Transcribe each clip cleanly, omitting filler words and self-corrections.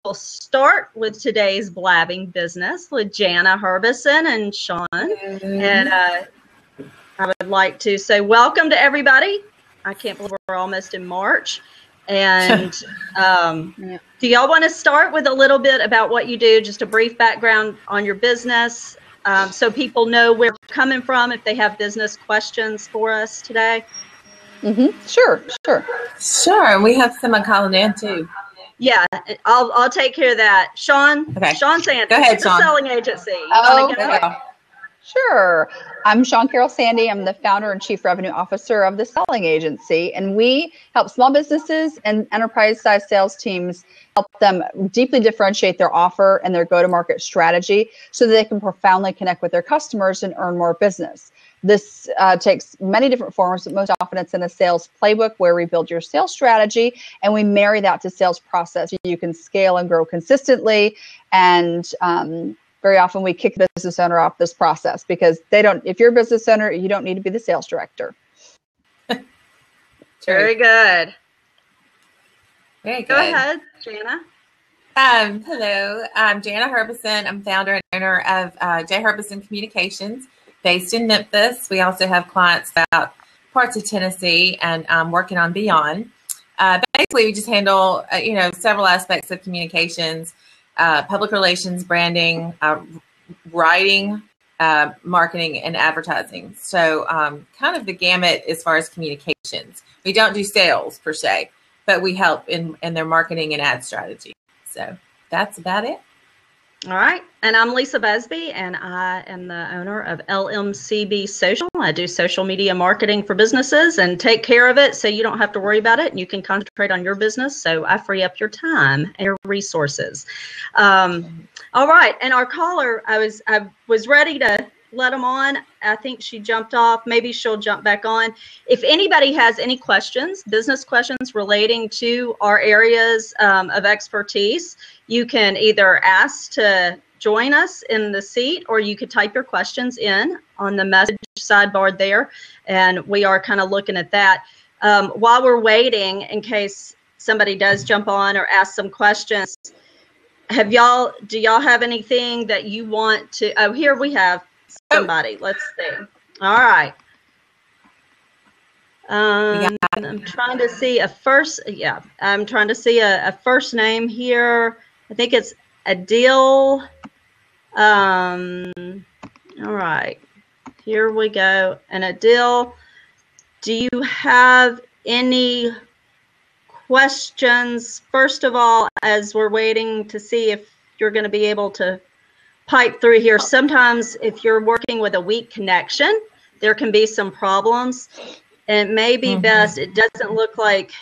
will start with today's blabbing business with Jana Harbison and Sean. And I would like to say welcome to everybody. I can't believe we're almost in March. And do y'all want to start with a little bit about what you do, just a brief background on your business, so people know where we're coming from if they have business questions for us today? Sure. And we have someone calling in too. Yeah, I'll take care of that. Sean, Okay. Sean Sandy, Go ahead, Sean. The Selling Agency. Sure. I'm Sean Carroll Sandy. I'm the founder and chief revenue officer of the Selling Agency, and we help small businesses and enterprise-sized sales teams help them deeply differentiate their offer and their go-to-market strategy so that they can profoundly connect with their customers and earn more business. This takes many different forms, but most often it's in a sales playbook where we build your sales strategy and we marry that to sales process. You can scale and grow consistently, and very often we kick the business owner off this process because if you're a business owner, you don't need to be the sales director. Very good. Very good. Go ahead, Jana. Hello, I'm Jana Harbison. I'm founder and owner of J. Harbison Communications, based in Memphis. We also have clients throughout parts of Tennessee, and I'm working on beyond. Basically, we just handle several aspects of communications. Public relations, branding, writing, marketing, and advertising. So kind of the gamut as far as communications. We don't do sales per se, but we help in their marketing and ad strategy. So that's about it. All right. And I'm Lisa Busby, and I am the owner of LMCB Social. I do social media marketing for businesses and take care of it so you don't have to worry about it and you can concentrate on your business. So I free up your time and your resources. All right. And our caller, I was ready to let them on. I think she jumped off. Maybe she'll jump back on. If anybody has any questions, business questions relating to our areas of expertise, you can either ask to join us in the seat, or you could type your questions in on the message sidebar there. And we are kind of looking at that. While we're waiting, in case somebody does jump on or ask some questions, do y'all have anything that you want to, here we have somebody. Let's see. All right. I'm trying to see a first. Yeah, I'm trying to see a first name here. I think it's Adil. All right. Here we go. And Adil, do you have any questions? First of all, as we're waiting to see if you're going to be able to pipe through here. Sometimes if you're working with a weak connection, there can be some problems. And it may be best, it doesn't look like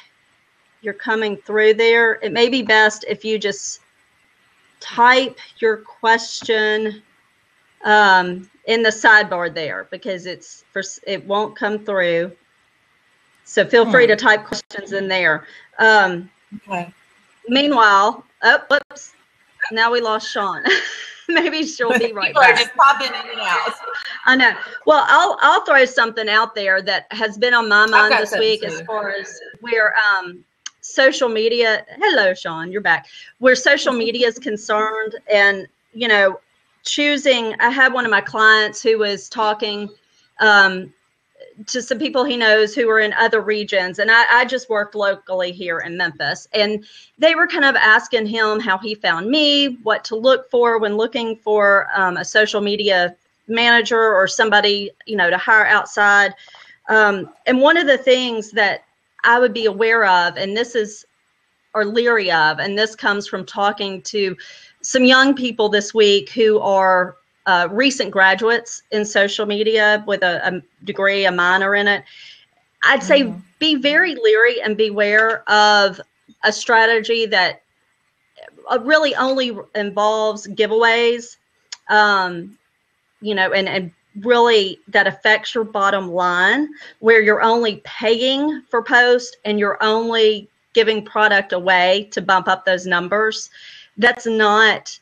you're coming through there. It may be best if you just type your question in the sidebar there, because it won't come through. So feel free to type questions in there. Okay. Meanwhile, whoops, now we lost Sean. Maybe she'll be right back. People are just popping in and out. I know. Well, I'll throw something out there that has been on my mind this week as far as where social media. Hello, Sean, you're back. Where social media is concerned, and choosing. I had one of my clients who was talking to some people he knows who are in other regions, and I just worked locally here in Memphis, and they were kind of asking him how he found me, what to look for when looking for a social media manager or somebody to hire outside. And one of the things that I would be aware of, and leery of, and this comes from talking to some young people this week who are recent graduates in social media with a degree, a minor in it. I'd say be very leery and beware of a strategy that really only involves giveaways, and really that affects your bottom line, where you're only paying for posts and you're only giving product away to bump up those numbers. That's not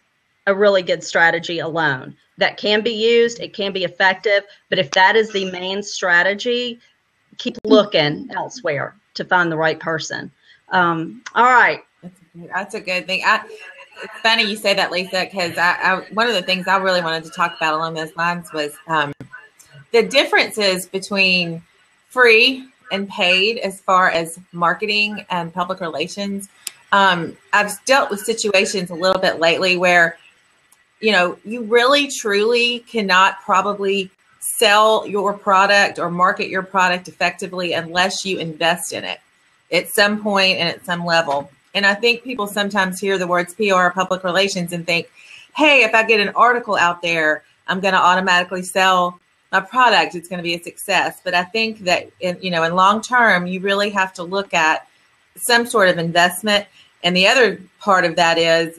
a really good strategy alone. That can be used, it can be effective, but if that is the main strategy, keep looking elsewhere to find the right person. All right. That's a good thing. it's funny you say that, Lisa, because I one of the things I really wanted to talk about along those lines was the differences between free and paid as far as marketing and public relations. I've dealt with situations a little bit lately where, you really truly cannot probably sell your product or market your product effectively unless you invest in it at some point and at some level. And I think people sometimes hear the words PR, public relations, and think, hey, if I get an article out there, I'm going to automatically sell my product. It's going to be a success. But I think that, in long term, you really have to look at some sort of investment. And the other part of that is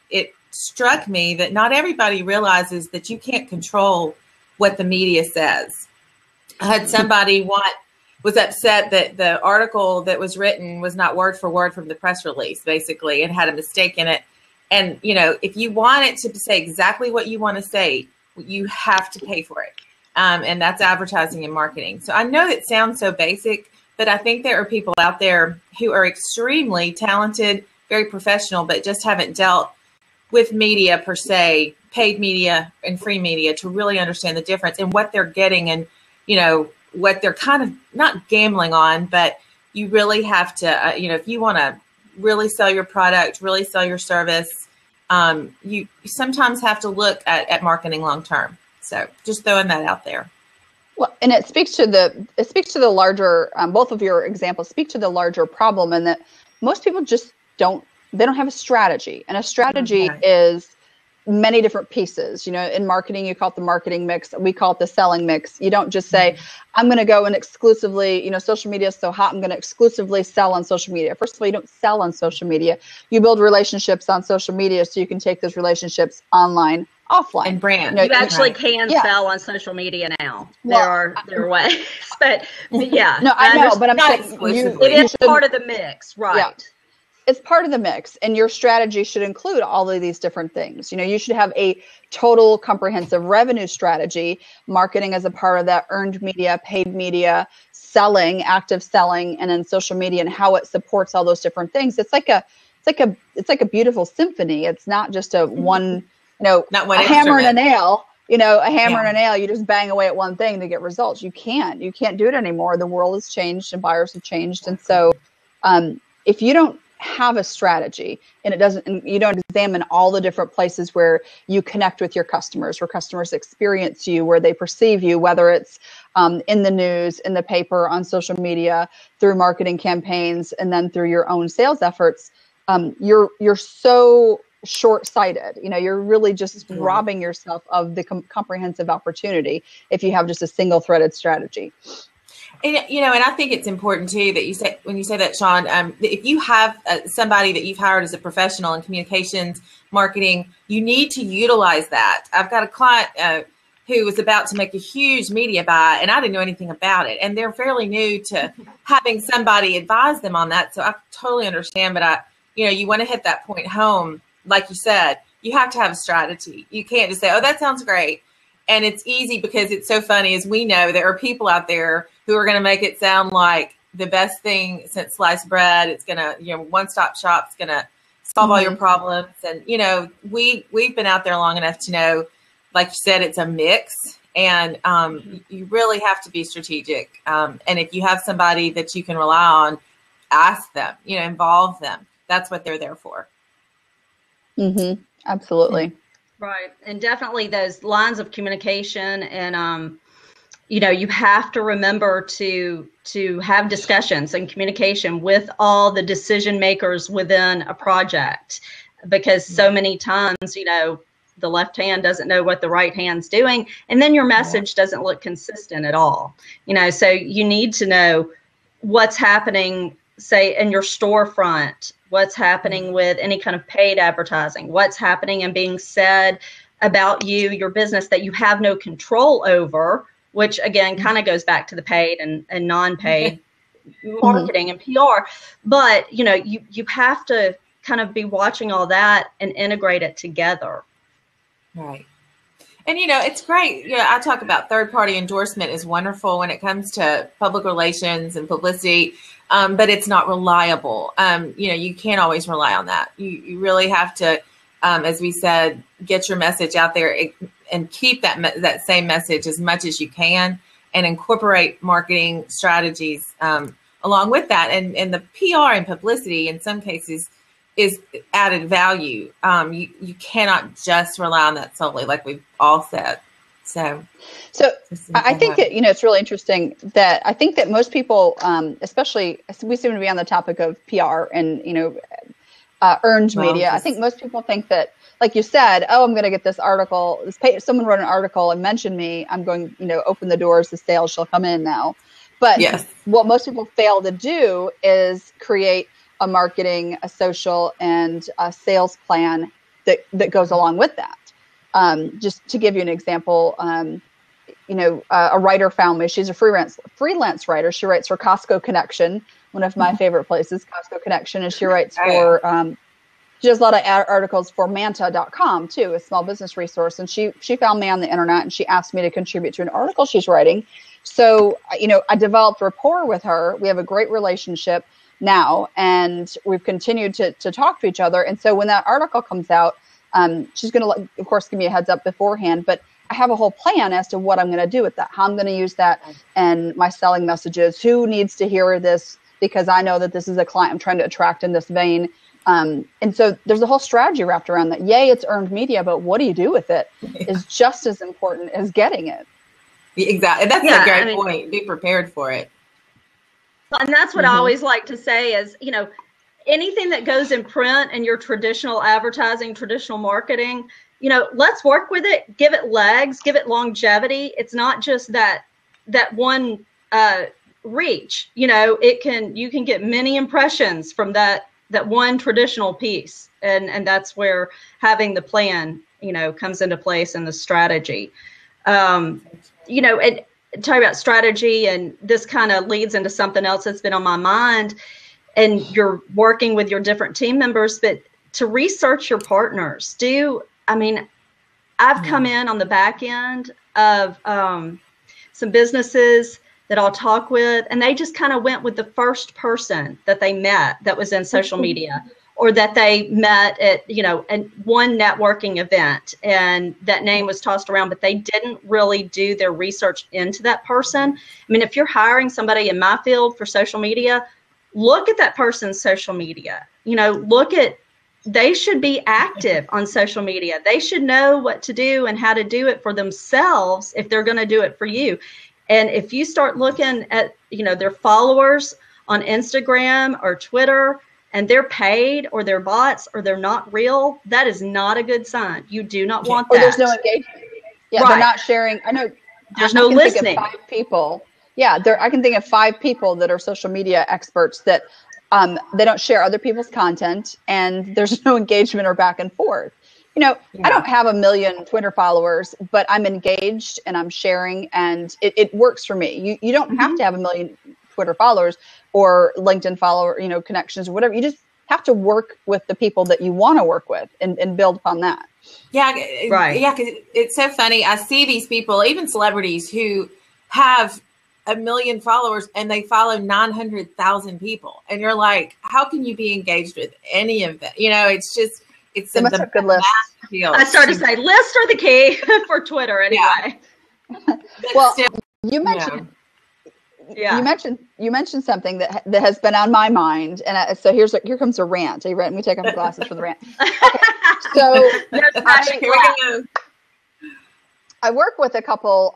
it struck me that not everybody realizes that you can't control what the media says. I had somebody was upset that the article that was written was not word for word from the press release, basically, and had a mistake in it. And, if you want it to say exactly what you want to say, you have to pay for it. And that's advertising and marketing. So I know it sounds so basic, but I think there are people out there who are extremely talented, very professional, but just haven't dealt with media per se, paid media and free media, to really understand the difference and what they're getting and, what they're kind of not gambling on. But you really have to, if you want to really sell your product, really sell your service, you sometimes have to look at marketing long term. So just throwing that out there. Well, and it speaks to the larger, both of your examples speak to the larger problem, and that most people just don't have a strategy. And a strategy is many different pieces. In marketing, you call it the marketing mix. We call it the selling mix. You don't just say, I'm going to go and exclusively, social media is so hot, I'm going to exclusively sell on social media. First of all, you don't sell on social media. You build relationships on social media so you can take those relationships online, offline. And brand. You actually can sell on social media now. Well, there are ways. But yeah. No, I know, but I'm saying it is part of the mix, right? Yeah. It's part of the mix, and your strategy should include all of these different things. You should have a total comprehensive revenue strategy, marketing as a part of that, earned media, paid media, selling, active selling, and then social media and how it supports all those different things. It's like a beautiful symphony. It's not just a one, not one a hammer and a nail. A hammer and a nail, you just bang away at one thing to get results. You can't do it anymore. The world has changed and buyers have changed. And so if you don't have a strategy and you don't examine all the different places where you connect with your customers, where customers experience you, where they perceive you, whether it's in the news, in the paper, on social media, through marketing campaigns, and then through your own sales efforts, you're so short-sighted. You're really just robbing yourself of the comprehensive opportunity if you have just a single-threaded strategy. And, and I think it's important too that when you say that, Sean, if you have somebody that you've hired as a professional in communications, marketing, you need to utilize that. I've got a client who was about to make a huge media buy, and I didn't know anything about it. And they're fairly new to having somebody advise them on that. So I totally understand, but you want to hit that point home. Like you said, you have to have a strategy. You can't just say, oh, that sounds great. And it's easy because it's so funny, as we know, there are people out there who are going to make it sound like the best thing since sliced bread. It's going to, one-stop shop. It's going to solve all your problems. And, we've been out there long enough to know, like you said, it's a mix. And you really have to be strategic. And if you have somebody that you can rely on, ask them, involve them. That's what they're there for. Mm-hmm. Absolutely. Right. And definitely those lines of communication and, you have to remember to have discussions and communication with all the decision makers within a project, because so many times, the left hand doesn't know what the right hand's doing. And then your message doesn't look consistent at all. So you need to know what's happening, say, in your storefront, what's happening with any kind of paid advertising, what's happening and being said about you, your business, that you have no control over, which again kind of goes back to the paid and non-paid marketing and PR. But you have to kind of be watching all that and integrate it together. Right. And it's great. I talk about third-party endorsement is wonderful when it comes to public relations and publicity, but it's not reliable. You can't always rely on that. You really have to as we said, get your message out there and keep that same message as much as you can, and incorporate marketing strategies along with that. And the PR and publicity in some cases is added value. You cannot just rely on that solely, like we've all said. So I think that, it's really interesting that I think that most people, especially we seem to be on the topic of PR and, earned media. I think most people think that, like you said, oh, I'm going to get this article. Someone wrote an article and mentioned me. I'm going, open the doors. The sales shall come in now. But what most people fail to do is create a marketing, a social, and a sales plan that goes along with that. Just to give you an example, a writer found me. She's a freelance writer. She writes for Costco Connection, one of my favorite places, Costco Connection, and she writes for, she does a lot of articles for Manta.com too, a small business resource. And she found me on the internet and she asked me to contribute to an article she's writing. So, I developed rapport with her. We have a great relationship now, and we've continued to talk to each other. And so when that article comes out, she's going to, of course, give me a heads up beforehand, but I have a whole plan as to what I'm going to do with that, how I'm going to use that and my selling messages, who needs to hear this, because I know that this is a client I'm trying to attract in this vein. And so there's a whole strategy wrapped around that. Yay, it's earned media, but what do you do with it is just as important as getting it. Exactly. That's a great point. Be prepared for it. And that's what I always like to say is, anything that goes in print and your traditional advertising, traditional marketing, let's work with it, give it legs, give it longevity. It's not just that one reach. You can get many impressions from that one traditional piece, and that's where having the plan, comes into place, and the strategy. And talking about strategy, and this kind of leads into something else that's been on my mind. And you're working with your different team members, but to research your partners. I've come in on the back end of some businesses that I'll talk with, and they just kind of went with the first person that they met that was in social media, or that they met at, one networking event, and that name was tossed around, but they didn't really do their research into that person. If you're hiring somebody in my field for social media, look at that person's social media. They should be active on social media. They should know what to do and how to do it for themselves if they're going to do it for you. And if you start looking at, their followers on Instagram or Twitter, and they're paid or they're bots or they're not real, that is not a good sign. You do not want that. Or there's no engagement. Yeah, right. They're not sharing. I know there's no listening. 5 people. Yeah, I can think of 5 people that are social media experts that they don't share other people's content, and there's no engagement or back and forth. I don't have 1 million Twitter followers, but I'm engaged and I'm sharing, and it works for me. You don't have to have 1 million Twitter followers or LinkedIn follower, connections or whatever. You just have to work with the people that you want to work with and build upon that. Yeah, right. Yeah, because it's so funny. I see these people, even celebrities, who have 1 million followers and they follow 900,000 people, and you're like, how can you be engaged with any of that? It's just it's a good list. I started to say lists are the key for Twitter anyway. Yeah. Well, you mentioned. Yeah. You mentioned something that has been on my mind, and so here comes a rant. Are you ready? Let me take off my glasses for the rant. Okay. So I work with a couple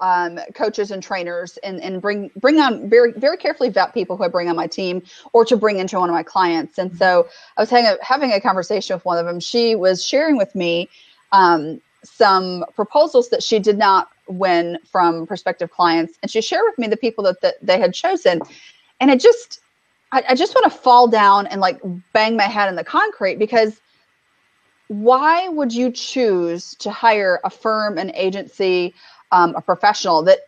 coaches and trainers, and bring on very, very carefully vet people who I bring on my team or to bring into one of my clients. And so I was having a conversation with one of them. She was sharing with me some proposals that she did not win from prospective clients, and she shared with me the people that they had chosen, and I just want to fall down and like bang my head in the concrete, because why would you choose to hire a firm, an agency, a professional that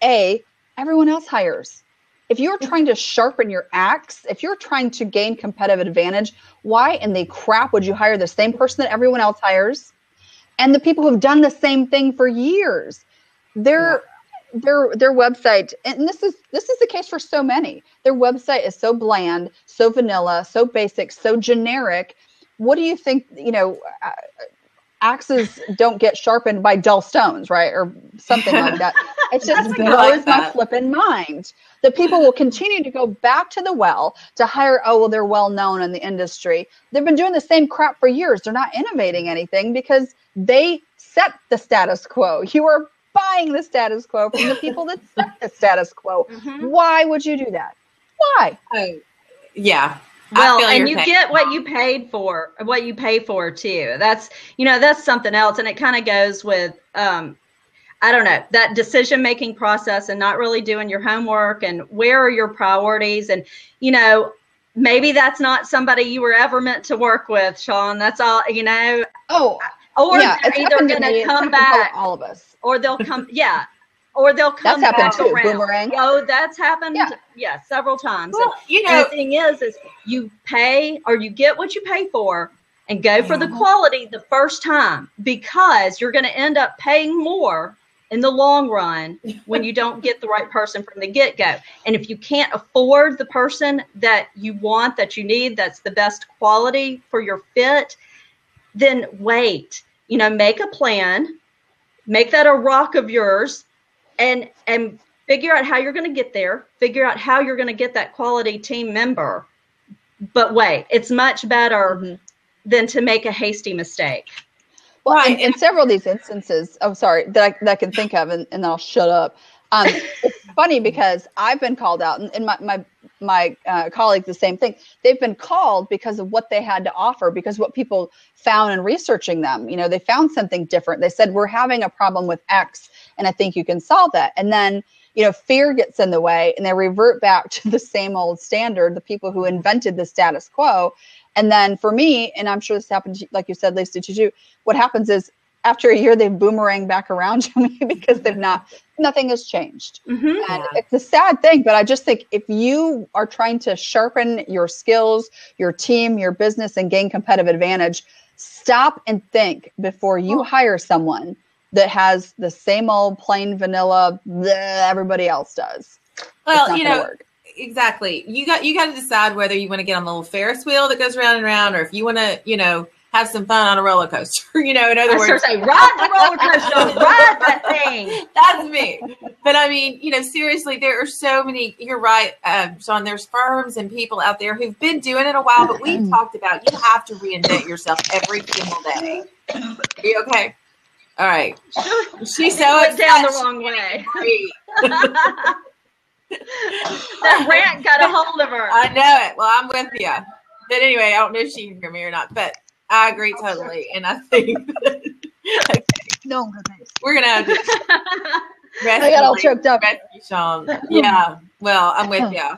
everyone else hires? If you're trying to sharpen your axe, if you're trying to gain competitive advantage, why in the crap would you hire the same person that everyone else hires? And the people who've done the same thing for years, their website, and this is the case for so many. Their website is so bland, so vanilla, so basic, so generic. What do you think? axes don't get sharpened by dull stones, right? Or something like that. It just blows my flipping mind that people will continue to go back to the well to hire, they're well known in the industry. They've been doing the same crap for years. They're not innovating anything because they set the status quo. You are buying the status quo from the people that set the status quo. Why would you do that? Why? Yeah. Well, and you get what you paid for, what you pay for too. That's, that's something else. And it kind of goes with, I don't know, that decision-making process and not really doing your homework and where are your priorities. And, maybe that's not somebody you were ever meant to work with, Sean. That's all, or yeah, they're either going to come back. All of us. Or they'll come, or they'll come back back too, around. Boomerang. Oh, that's happened, several times. Well, and the thing is you pay or you get what you pay for and go for the quality the first time, because you're going to end up paying more in the long run when you don't get the right person from the get-go. And if you can't afford the person that you want, that you need, that's the best quality for your fit, then wait, make a plan, make that a rock of yours, and figure out how you're going to get there, figure out how you're going to get that quality team member. But wait, it's much better than to make a hasty mistake. Well, in several of these instances, that I can think of, and then I'll shut up. It's funny because I've been called out, and my colleagues, the same thing. They've been called because of what they had to offer, because what people found in researching them. They found something different. They said, we're having a problem with X, and I think you can solve that. And then, fear gets in the way, and they revert back to the same old standard, the people who invented the status quo. And then for me, and I'm sure this happened, like you said, Lisa, to you, what happens is after a year, they boomerang back around to me because nothing has changed. And it's a sad thing, but I just think if you are trying to sharpen your skills, your team, your business, and gain competitive advantage, stop and think before you hire someone that has the same old plain vanilla everybody else does. Well, exactly. You got to decide whether you want to get on the little Ferris wheel that goes round and round, or if you want to, have some fun on a roller coaster. In other words, say, ride the roller coaster, ride that thing. That's me. But I mean, seriously, there are so many. You're right, Sean. There's firms and people out there who've been doing it a while, but we've talked about you have to reinvent yourself every single day. Are you okay? All right. She's so went down the wrong way. That rant got a hold of her. I know it. Well, I'm with you. But anyway, I don't know if she can hear me or not, but I agree totally. And I think no, we're going to have to I got all choked up. Rescue Sean. Yeah. Well, I'm with you.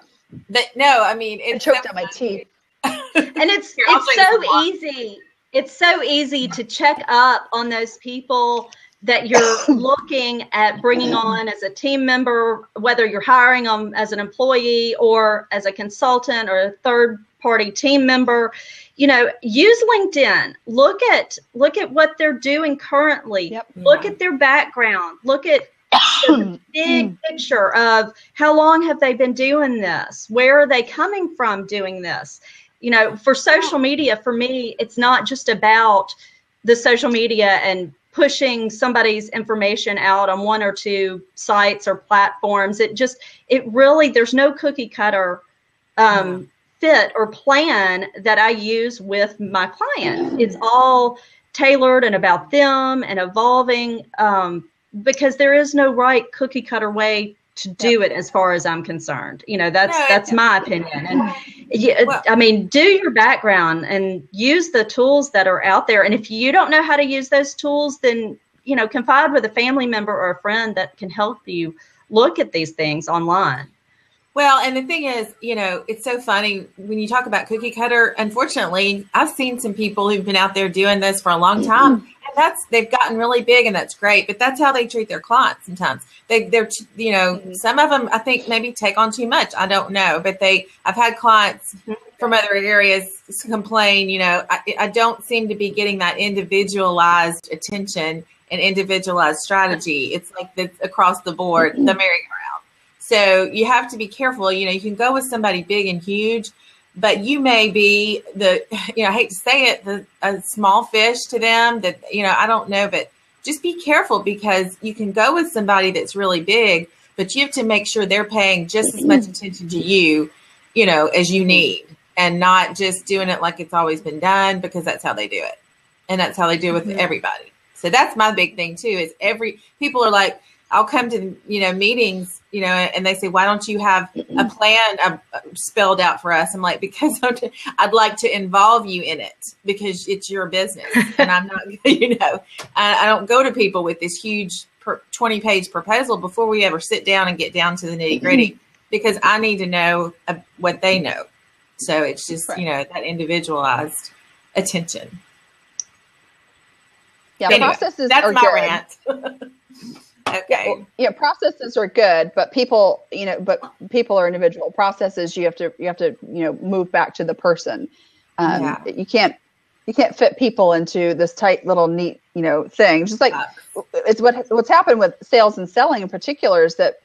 But no, I mean, it's choked up my teeth. And it's so easy. It's so easy to check up on those people that you're looking at bringing on as a team member, whether you're hiring them as an employee or as a consultant or a third-party team member. Use LinkedIn. Look at what they're doing currently. Look at their background. Look at the big picture of how long have they been doing this? Where are they coming from doing this? For social media, for me, it's not just about the social media and pushing somebody's information out on one or two sites or platforms. It really, there's no cookie cutter fit or plan that I use with my clients. It's all tailored and about them and evolving, because there is no right cookie cutter way to do it as far as I'm concerned. That's my opinion. And I mean, do your background and use the tools that are out there. And if you don't know how to use those tools, then, confide with a family member or a friend that can help you look at these things online. Well, and the thing is, it's so funny when you talk about cookie cutter. Unfortunately, I've seen some people who've been out there doing this for a long time, and they've gotten really big, and that's great. But that's how they treat their clients. Sometimes they're some of them, I think, maybe take on too much. I don't know, but I've had clients from other areas complain. I don't seem to be getting that individualized attention and individualized strategy. It's like across the board, the merry-go-round. So you have to be careful. You can go with somebody big and huge, but you may be I hate to say it, a small fish to them that, I don't know, but just be careful, because you can go with somebody that's really big, but you have to make sure they're paying just as much attention to you, as you need, and not just doing it like it's always been done, because that's how they do it. And that's how they do it with everybody. So that's my big thing too, is people are like, I'll come to, meetings, and they say, why don't you have a plan spelled out for us? I'm like, because I'd like to involve you in it, because it's your business. And I'm not, I don't go to people with this huge 20-page proposal before we ever sit down and get down to the nitty gritty, because I need to know what they know. So it's just, that individualized attention. Yeah, anyway, processes that's are my good. Rant. Okay. Yeah, processes are good, but people are individual. Processes, you have to move back to the person. You can't fit people into this tight little neat thing. Just like it's what's happened with sales and selling in particular is that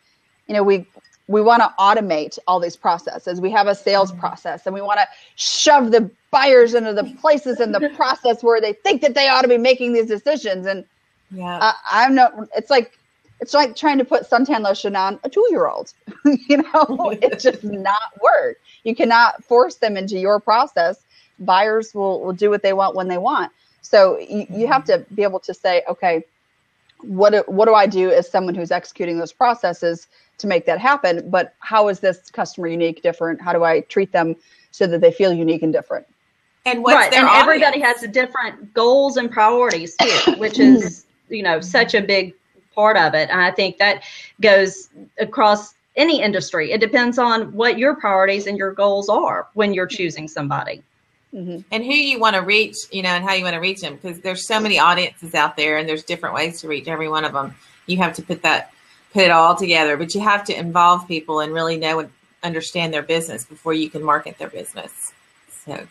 we want to automate all these processes. We have a sales process, and we want to shove the buyers into the places in the process where they think that they ought to be making these decisions. And I'm not. It's like trying to put suntan lotion on a 2-year-old. It just not work. You cannot force them into your process. Buyers will do what they want when they want. So you have to be able to say, okay, what do I do as someone who's executing those processes to make that happen? But how is this customer unique, different? How do I treat them so that they feel unique and different? And what's their audience? Everybody has different goals and priorities too, which is such a big part of it. And I think that goes across any industry. It depends on what your priorities and your goals are when you're choosing somebody. And who you want to reach, and how you want to reach them, because there's so many audiences out there, and there's different ways to reach every one of them. You have to put it all together, but you have to involve people and really know and understand their business before you can market their business. So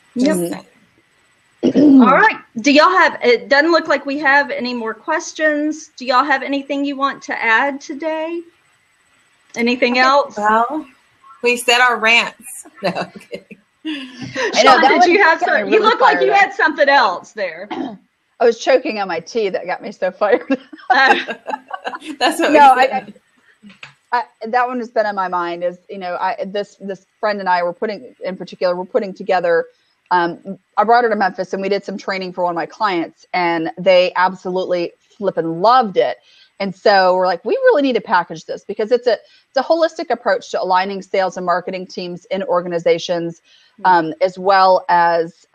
All right. It doesn't look like we have any more questions. Do y'all have anything you want to add today? Anything else? Well, we said our rants. No, okay. Sean, did you have some? You look like you had something else there. I was choking on my tea. That got me so fired. That's what that one has been on my mind. Is this friend and I were putting together. I brought her to Memphis, and we did some training for one of my clients, and they absolutely flippin' loved it. And so we're like, we really need to package this, because it's a holistic approach to aligning sales and marketing teams in organizations, as well as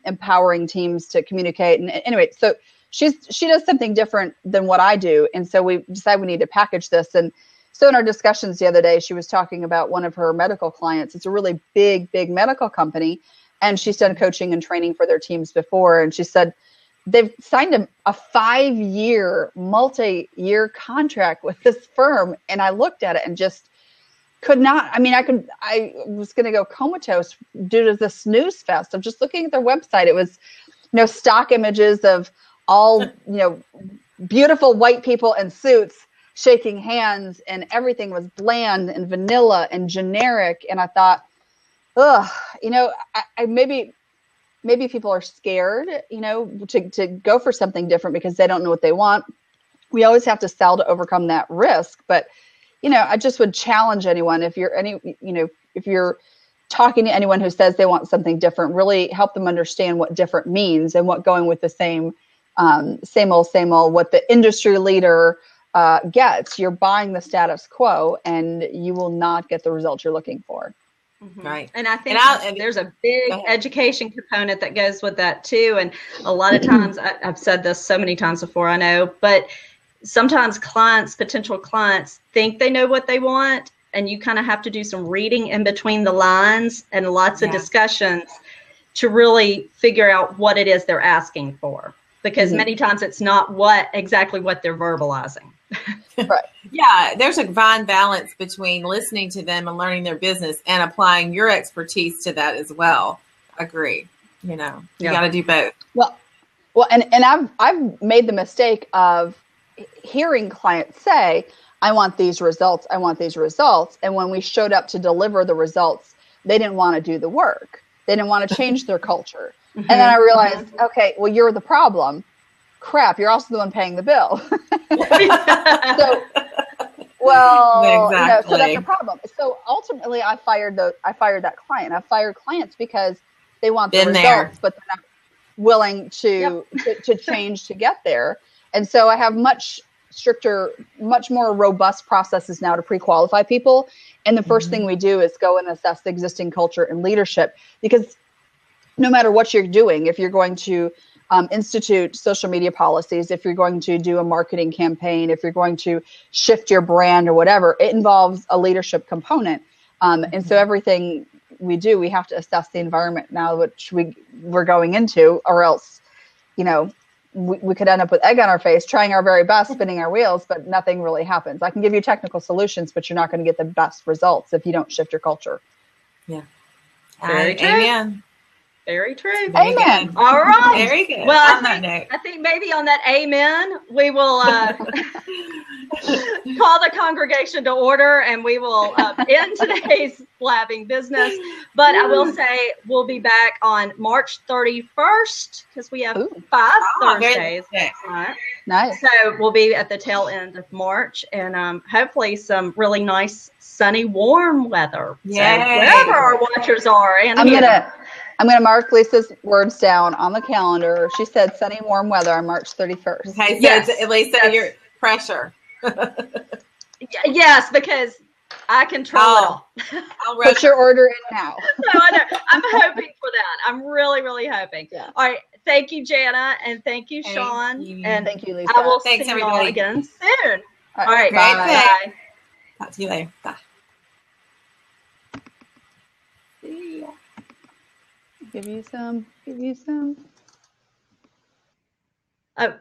empowering teams to communicate. And anyway, so she does something different than what I do. And so we decided we need to package this. And so in our discussions the other day, she was talking about one of her medical clients. It's a really big medical company. And she's done coaching and training for their teams before. And she said they've signed a 5-year, multi-year contract with this firm. And I looked at it and just could not. I mean, I was going to go comatose due to the snooze fest. I'm just looking at their website. It was, stock images of all, beautiful white people in suits shaking hands, and everything was bland and vanilla and generic. And I thought, I maybe people are scared, to go for something different because they don't know what they want. We always have to sell to overcome that risk. But, I just would challenge anyone, if you're talking to anyone who says they want something different, really help them understand what different means and what going with the same old, what the industry leader gets. You're buying the status quo, and you will not get the results you're looking for. Mm-hmm. Right. And I think there's a big education component that goes with that too. And a lot of times, I've said this so many times before, I know, but sometimes potential clients think they know what they want, and you kind of have to do some reading in between the lines and lots of discussions to really figure out what it is they're asking for, because many times it's not exactly what they're verbalizing. Right. Yeah, there's a fine balance between listening to them and learning their business and applying your expertise to that as well. Agree. You got to do both. Well, and I've made the mistake of hearing clients say, I want these results. And when we showed up to deliver the results, they didn't want to do the work. They didn't want to change their culture. And then I realized, okay, well, you're the problem. Crap, you're also the one paying the bill. So, well, exactly. So that's a problem. So ultimately, I fired that client. I fired clients because they want the results, but they're not willing to change to get there. And so I have much stricter, much more robust processes now to pre-qualify people. And the first thing we do is go and assess the existing culture and leadership, because no matter what you're doing, if you're going to institute social media policies, if you're going to do a marketing campaign, if you're going to shift your brand or whatever, it involves a leadership component. And so everything we do, we have to assess the environment now which we're going into, or else, we could end up with egg on our face, trying our very best, spinning our wheels, but nothing really happens. I can give you technical solutions, but you're not going to get the best results if you don't shift your culture. Yeah. Very true. Amen. Very true. Amen. All right. Very good. Well, I think maybe on that amen, we will call the congregation to order, and we will end today's blabbing business. But I will say we'll be back on March 31st, because we have 5 Thursdays next month. Nice. So we'll be at the tail end of March, and hopefully some really nice, sunny, warm weather. Yay. So wherever our watchers are. And I'm gonna mark Lisa's words down on the calendar. She said sunny, warm weather on March 31st. Okay, so yes. Lisa, your pressure. Yes, because I control it all. Put your order in now. No, I know. I'm hoping for that. I'm really, really hoping. Yeah. All right. Thank you, Jana, and thank you, Sean. And thank you, Lisa. I will see you all again soon. All right. Bye. Talk to you later. Bye. See ya. Give you some. Oh.